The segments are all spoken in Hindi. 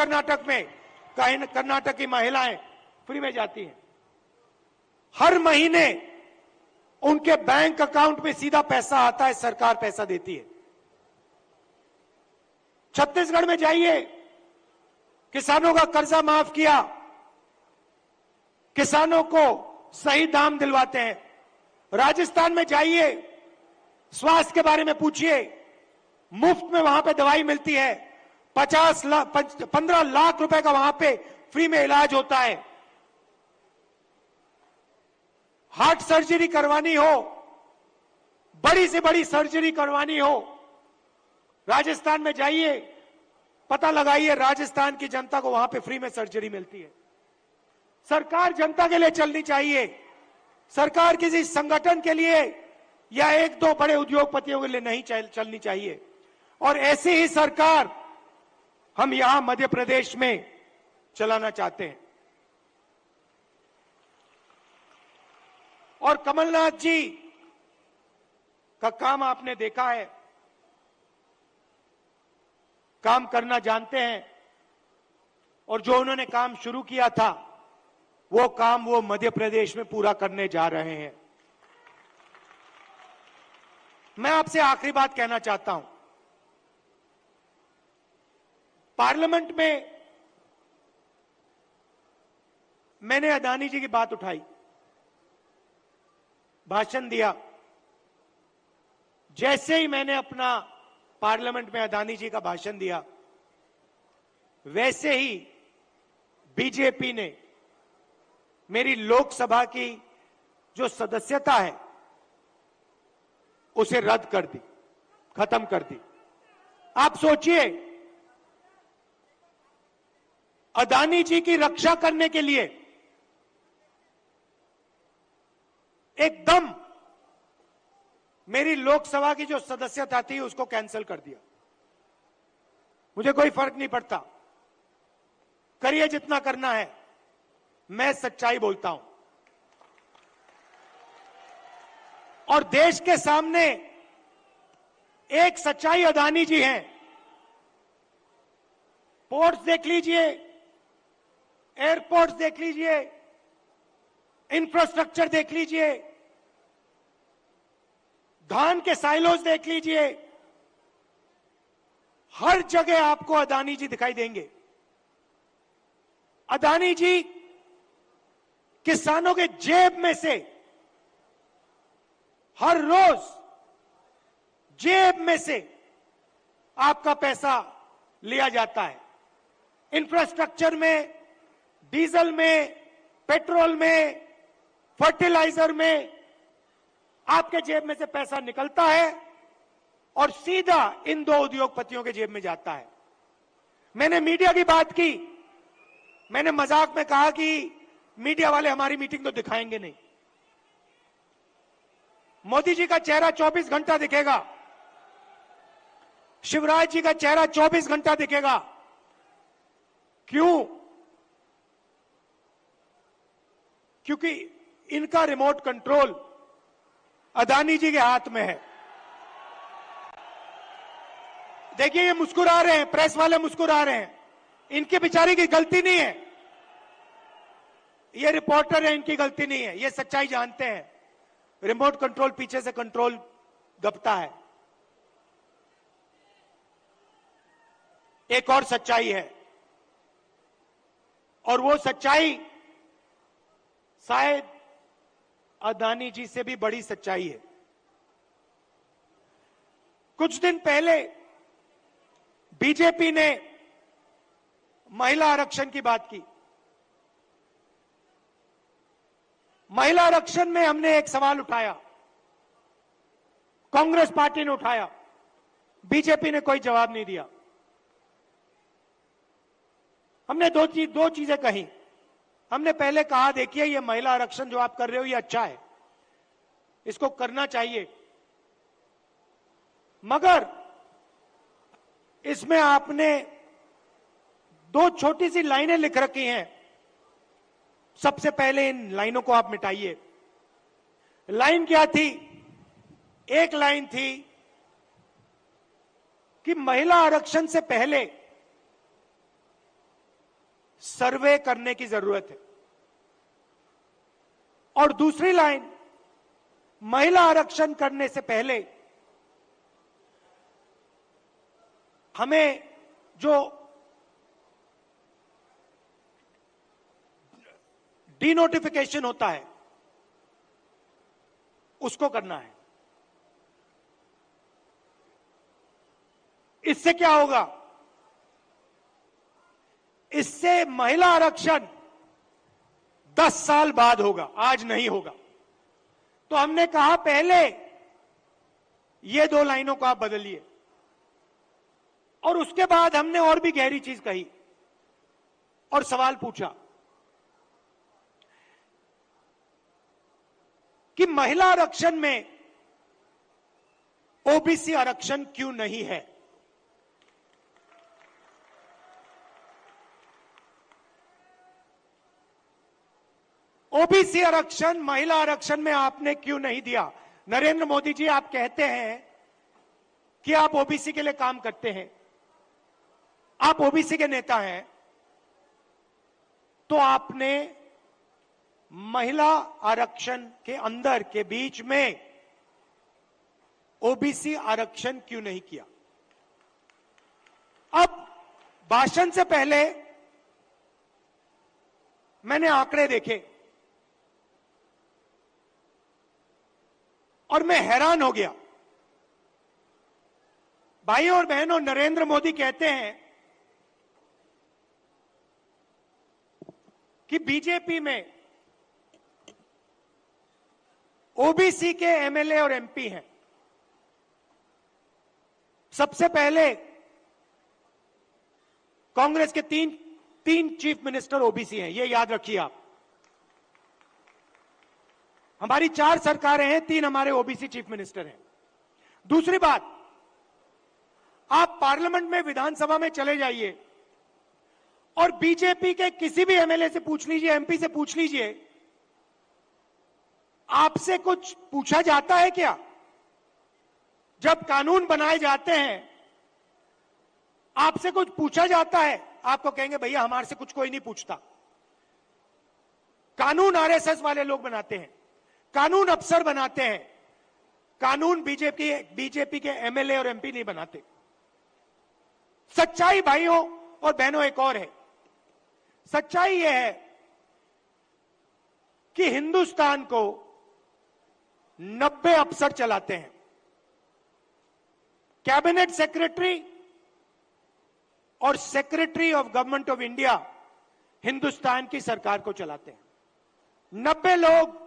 कर्नाटक में कर्नाटक की महिलाएं फ्री में जाती हैं। हर महीने उनके बैंक अकाउंट में सीधा पैसा आता है, सरकार पैसा देती है। छत्तीसगढ़ में जाइए, किसानों का कर्जा माफ किया, किसानों को सही दाम दिलवाते हैं। राजस्थान में जाइए, स्वास्थ्य के बारे में पूछिए, मुफ्त में वहां पे दवाई मिलती है। 15 लाख रुपए का वहां पे फ्री में इलाज होता है। हार्ट सर्जरी करवानी हो, बड़ी से बड़ी सर्जरी करवानी हो, राजस्थान में जाइए, पता लगाइए, राजस्थान की जनता को वहां पे फ्री में सर्जरी मिलती है। सरकार जनता के लिए चलनी चाहिए। सरकार किसी संगठन के लिए या एक दो बड़े उद्योगपतियों के लिए नहीं चलनी चाहिए। और ऐसी ही सरकार हम यहां मध्य प्रदेश में चलाना चाहते हैं। और कमलनाथ जी का काम आपने देखा है, काम करना जानते हैं, और जो उन्होंने काम शुरू किया था वो काम वो मध्य प्रदेश में पूरा करने जा रहे हैं। मैं आपसे आखिरी बात कहना चाहता हूं। पार्लियामेंट में मैंने अदानी जी की बात उठाई, भाषण दिया। जैसे ही मैंने अपना पार्लियामेंट में अदानी जी का भाषण दिया, वैसे ही बीजेपी ने मेरी लोकसभा की जो सदस्यता है उसे रद्द कर दी, खत्म कर दी। आप सोचिए, अदानी जी की रक्षा करने के लिए एकदम मेरी लोकसभा की जो सदस्यता थी उसको कैंसिल कर दिया। मुझे कोई फर्क नहीं पड़ता, करिए जितना करना है, मैं सच्चाई बोलता हूं। और देश के सामने एक सच्चाई अदानी जी हैं। पोर्ट्स देख लीजिए, एयरपोर्ट्स देख लीजिए, इंफ्रास्ट्रक्चर देख लीजिए, धान के साइलोज देख लीजिए, हर जगह आपको अदानी जी दिखाई देंगे। अदानी जी किसानों के जेब में से हर रोज जेब में से आपका पैसा लिया जाता है। इंफ्रास्ट्रक्चर में, डीजल में, पेट्रोल में, फर्टिलाइजर में आपके जेब में से पैसा निकलता है और सीधा इन दो उद्योगपतियों के जेब में जाता है। मैंने मीडिया की बात की, मैंने मजाक में कहा कि मीडिया वाले हमारी मीटिंग तो दिखाएंगे नहीं। मोदी जी का चेहरा 24 घंटा दिखेगा, शिवराज जी का चेहरा 24 घंटा दिखेगा। क्यों? क्योंकि इनका रिमोट कंट्रोल अदानी जी के हाथ में है। देखिए, ये मुस्कुरा रहे हैं, प्रेस वाले मुस्कुरा रहे हैं, इनके बेचारे की गलती नहीं है, ये रिपोर्टर है, इनकी गलती नहीं है, ये सच्चाई जानते हैं। रिमोट कंट्रोल पीछे से कंट्रोल दबता है। एक और सच्चाई है, और वो सच्चाई शायद अदानी जी से भी बड़ी सच्चाई है। कुछ दिन पहले बीजेपी ने महिला आरक्षण की बात की। महिला आरक्षण में हमने एक सवाल उठाया, कांग्रेस पार्टी ने उठाया, बीजेपी ने कोई जवाब नहीं दिया। हमने दो चीजें कही। हमने पहले कहा, देखिए ये महिला आरक्षण जो आप कर रहे हो ये अच्छा है, इसको करना चाहिए, मगर इसमें आपने दो छोटी सी लाइनें लिख रखी हैं। सबसे पहले इन लाइनों को आप मिटाइए। लाइन क्या थी? एक लाइन थी कि महिला आरक्षण से पहले सर्वे करने की जरूरत है। और दूसरी लाइन, महिला आरक्षण करने से पहले हमें जो डीनोटिफिकेशन होता है उसको करना है। इससे क्या होगा? इससे महिला आरक्षण 10 साल बाद होगा, आज नहीं होगा। तो हमने कहा पहले ये 2 लाइनों को आप बदलिए। और उसके बाद हमने और भी गहरी चीज कही और सवाल पूछा कि महिला आरक्षण में ओबीसी आरक्षण क्यों नहीं है? ओबीसी आरक्षण महिला आरक्षण में आपने क्यों नहीं दिया? नरेंद्र मोदी जी, आप कहते हैं कि आप ओबीसी के लिए काम करते हैं, आप ओबीसी के नेता हैं, तो आपने महिला आरक्षण के अंदर के बीच में ओबीसी आरक्षण क्यों नहीं किया? अब भाषण से पहले मैंने आंकड़े देखे और मैं हैरान हो गया। भाइयों और बहनों, नरेंद्र मोदी कहते हैं कि बीजेपी में ओबीसी के एमएलए और एमपी हैं। सबसे पहले कांग्रेस के तीन चीफ मिनिस्टर ओबीसी हैं, ये याद रखिए आप। हमारी 4 सरकारें हैं, 3 हमारे ओबीसी चीफ मिनिस्टर हैं। दूसरी बात, आप पार्लियामेंट में, विधानसभा में चले जाइए और बीजेपी के किसी भी एमएलए से पूछ लीजिए, एमपी से पूछ लीजिए, आपसे कुछ पूछा जाता है क्या? जब कानून बनाए जाते हैं आपसे कुछ पूछा जाता है? आपको कहेंगे भैया हमारे से कुछ कोई नहीं पूछता। कानून आरएसएस वाले लोग बनाते हैं, कानून अफसर बनाते हैं, कानून बीजेपी के एमएलए और एमपी नहीं बनाते। सच्चाई भाइयों और बहनों एक और है। सच्चाई यह है कि हिंदुस्तान को 90 अफसर चलाते हैं। कैबिनेट सेक्रेटरी और secretary of government of India Hindustan की सरकार को चलाते हैं। 90 लोग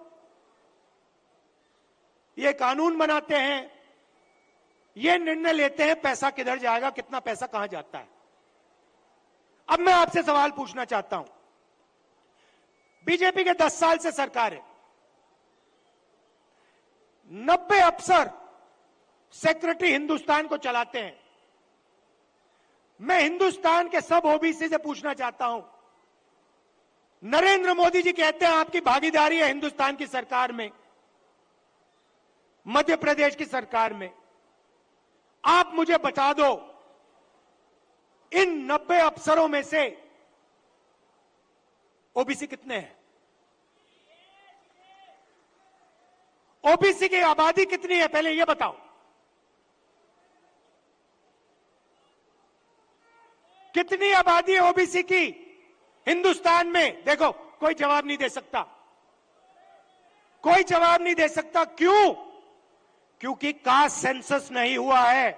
ये कानून बनाते हैं, ये निर्णय लेते हैं पैसा किधर जाएगा, कितना पैसा कहां जाता है। अब मैं आपसे सवाल पूछना चाहता हूं, बीजेपी के 10 साल से सरकार है, 90 अफसर सेक्रेटरी हिंदुस्तान को चलाते हैं। मैं हिंदुस्तान के सब ओबीसी से पूछना चाहता हूं, नरेंद्र मोदी जी कहते हैं आपकी भागीदारी है हिंदुस्तान की सरकार में, मध्य प्रदेश की सरकार में। आप मुझे बता दो, इन 90 अफसरों में से ओबीसी कितने हैं? ओबीसी की आबादी कितनी है पहले यह बताओ। कितनी आबादी है ओबीसी की हिंदुस्तान में? देखो, कोई जवाब नहीं दे सकता, कोई जवाब नहीं दे सकता। क्यों? क्योंकि कास्ट सेंसस नहीं हुआ है।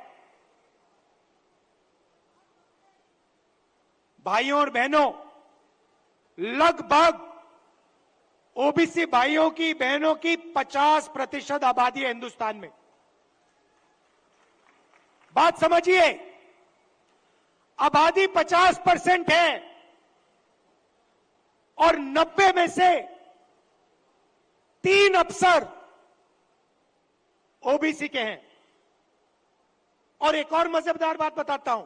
भाइयों और बहनों, लगभग ओबीसी भाइयों की बहनों की 50% आबादी है हिंदुस्तान में। बात समझिए, आबादी 50% है और 90 में से 3 अफसर ओबीसी के हैं। और एक और मजेदार बात बताता हूं,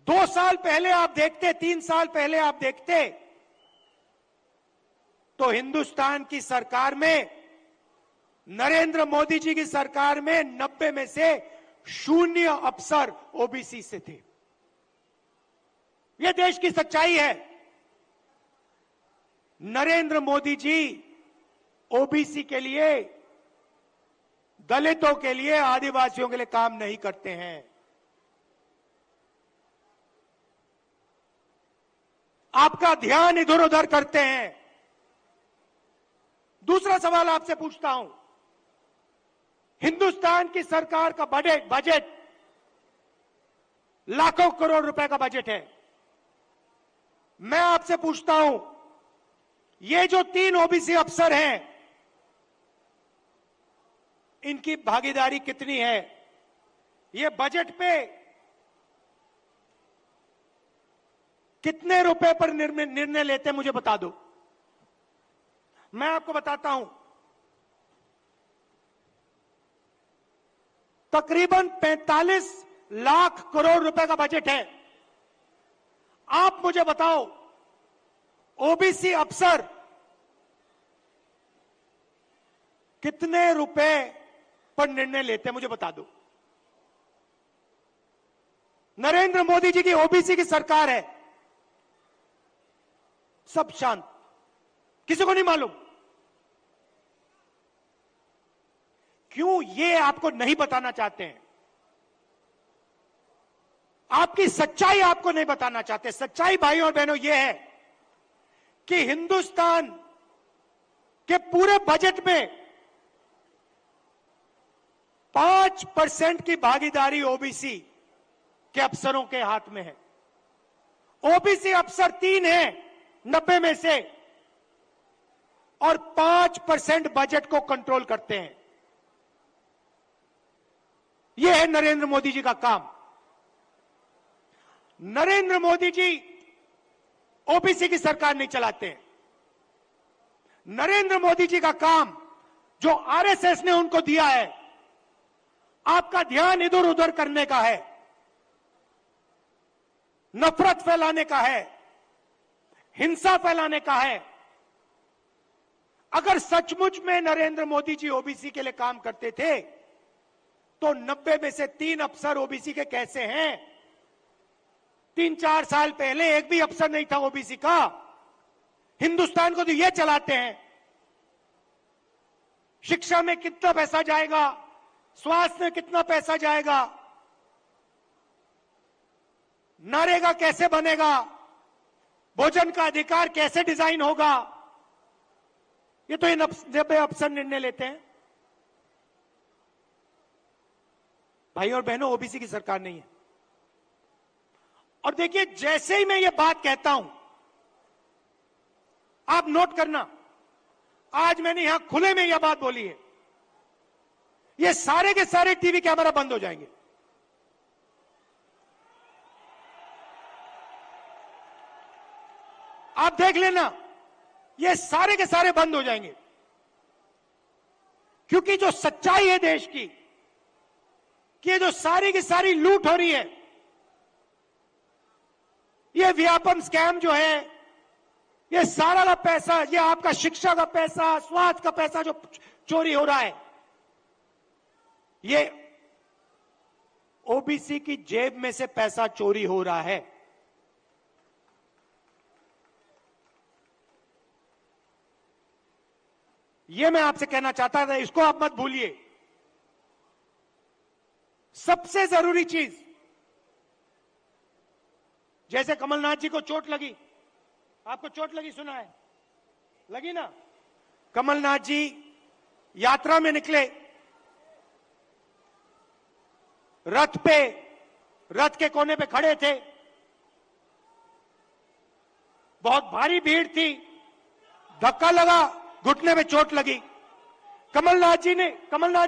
2 साल पहले आप देखते, 3 साल पहले आप देखते तो हिंदुस्तान की सरकार में, नरेंद्र मोदी जी की सरकार में 90 में से 0 अफसर ओबीसी से थे। यह देश की सच्चाई है। नरेंद्र मोदी जी ओबीसी के लिए, दलितों के लिए, आदिवासियों के लिए काम नहीं करते हैं। आपका ध्यान इधर उधर करते हैं। दूसरा सवाल आपसे पूछता हूं, हिंदुस्तान की सरकार का बजट लाखों करोड़ रुपए का बजट है। मैं आपसे पूछता हूं, ये जो 3 ओबीसी अफसर हैं, इनकी भागीदारी कितनी है? ये बजट पे कितने रुपए पर निर्णय लेते हैं, मुझे बता दो। मैं आपको बताता हूं, तकरीबन 45 लाख करोड़ रुपए का बजट है। आप मुझे बताओ, ओबीसी अफसर कितने रुपए पर निर्णय लेते हैं, मुझे बता दो। नरेंद्र मोदी जी की ओबीसी की सरकार है, सब शांत, किसी को नहीं मालूम। क्यों? ये आपको नहीं बताना चाहते हैं। आपकी सच्चाई आपको नहीं बताना चाहते। सच्चाई भाइयों और बहनों ये है कि हिंदुस्तान के पूरे बजट में 5% की भागीदारी ओबीसी के अफसरों के हाथ में है। ओबीसी अफसर 3 हैं 90 में से, और 5% बजट को कंट्रोल करते हैं। यह है नरेंद्र मोदी जी का काम। नरेंद्र मोदी जी ओबीसी की सरकार नहीं चलाते हैं। नरेंद्र मोदी जी का काम जो आरएसएस ने उनको दिया है, आपका ध्यान इधर उधर करने का है, नफरत फैलाने का है, हिंसा फैलाने का है। अगर सचमुच में नरेंद्र मोदी जी ओबीसी के लिए काम करते थे, तो 90 में से 3 अफसर ओबीसी के कैसे हैं? 3-4 साल पहले एक भी अफसर नहीं था ओबीसी का। हिंदुस्तान को तो ये चलाते हैं। शिक्षा में कितना पैसा जाएगा, स्वास्थ्य में कितना पैसा जाएगा, नरेगा कैसे बनेगा, भोजन का अधिकार कैसे डिजाइन होगा, ये तो ये 90 अफसर निर्णय लेते हैं। भाई और बहनों, ओबीसी की सरकार नहीं है। और देखिए, जैसे ही मैं ये बात कहता हूं, आप नोट करना, आज मैंने यहां खुले में यह बात बोली है, ये सारे के सारे टीवी कैमरा बंद हो जाएंगे। आप देख लेना, ये सारे के सारे बंद हो जाएंगे। क्योंकि जो सच्चाई है देश की, कि ये जो सारी की सारी लूट हो रही है, ये व्यापम स्कैम जो है, ये सारा का पैसा, ये आपका शिक्षा का पैसा, स्वास्थ्य का पैसा जो चोरी हो रहा है, ये ओबीसी की जेब में से पैसा चोरी हो रहा है। ये मैं आपसे कहना चाहता था, इसको आप मत भूलिए। सबसे जरूरी चीज, जैसे कमलनाथ जी को चोट लगी, आपको चोट लगी, सुना है, लगी ना? कमलनाथ जी यात्रा में निकले, रथ पे, रथ के कोने पे खड़े थे, बहुत भारी भीड़ थी, धक्का लगा, घुटने में चोट लगी। कमलनाथ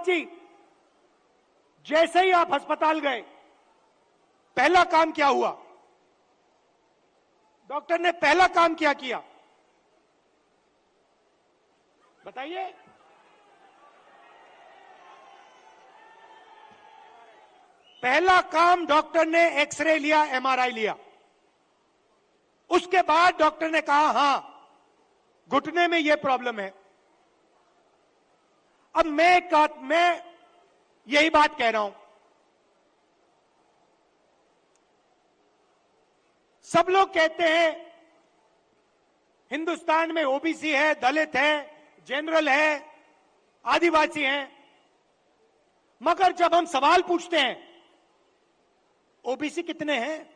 जी जैसे ही आप अस्पताल गए, पहला काम क्या हुआ? डॉक्टर ने पहला काम क्या किया, बताइए? पहला काम डॉक्टर ने एक्सरे लिया, एमआरआई लिया। उसके बाद डॉक्टर ने कहा, हां, घुटने में यह प्रॉब्लम है। अब मैं यही बात कह रहा हूं, सब लोग कहते हैं हिंदुस्तान में ओबीसी है, दलित है, जनरल है, आदिवासी हैं, मगर जब हम सवाल पूछते हैं ओबीसी कितने हैं,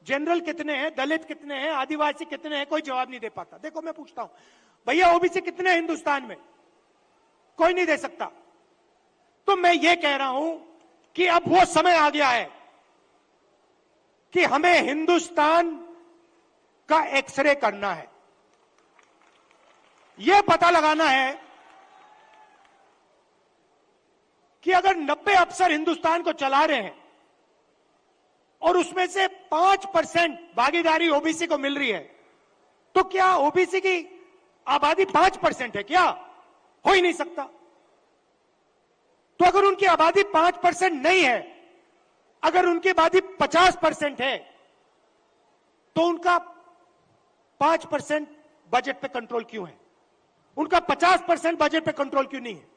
जनरल कितने हैं, दलित कितने हैं, आदिवासी कितने हैं, कोई जवाब नहीं दे पाता। देखो मैं पूछता हूं, भैया ओबीसी कितने हैं हिंदुस्तान में? कोई नहीं दे सकता। तो मैं ये कह रहा हूं कि अब वो समय आ गया है कि हमें हिंदुस्तान का एक्सरे करना है। यह पता लगाना है कि अगर 90 अफसर हिंदुस्तान को चला रहे हैं और उसमें से 5% भागीदारी ओबीसी को मिल रही है, तो क्या ओबीसी की आबादी 5% है? क्या हो ही नहीं सकता। तो अगर उनकी आबादी 5% नहीं है, अगर उनकी आबादी 50% है, तो उनका 5% बजट पे कंट्रोल क्यों है? उनका 50% बजट पे कंट्रोल क्यों नहीं है?